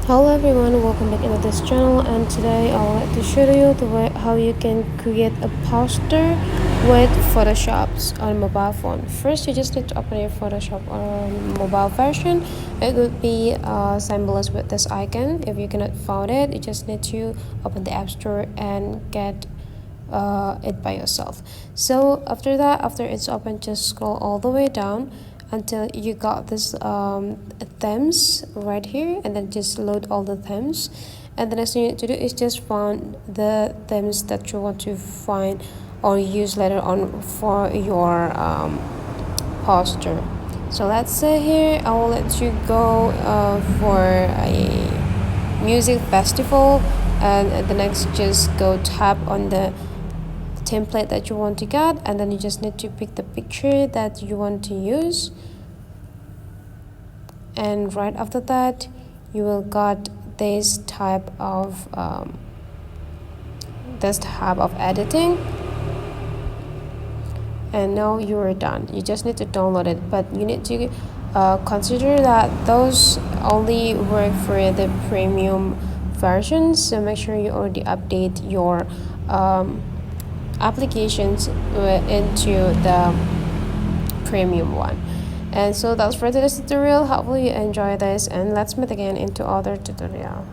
Hello everyone, welcome back into this channel, and today I would like to show you the way how you can create a poster with Photoshop on mobile phone. First, you just need to open your Photoshop on mobile version. It would be symbolized with this icon. If you cannot find it, you just need to open the App Store and get it by yourself. So after that, after it's open, just scroll all the way down until you got this themes right here, and then just load all the themes. And the next thing you need to do is just find the themes that you want to find or use later on for your poster. So let's say here I will let you go for a music festival, and the next just go tap on the template that you want to get, and then you just need to pick the picture that you want to use, and right after that you will got this type of editing, and now you are done. You just need to download it, but you need to consider that those only work for the premium versions, so make sure you already update your applications into the premium one. And so that's for today's tutorial. Hopefully you enjoy this, and let's meet again into other tutorial.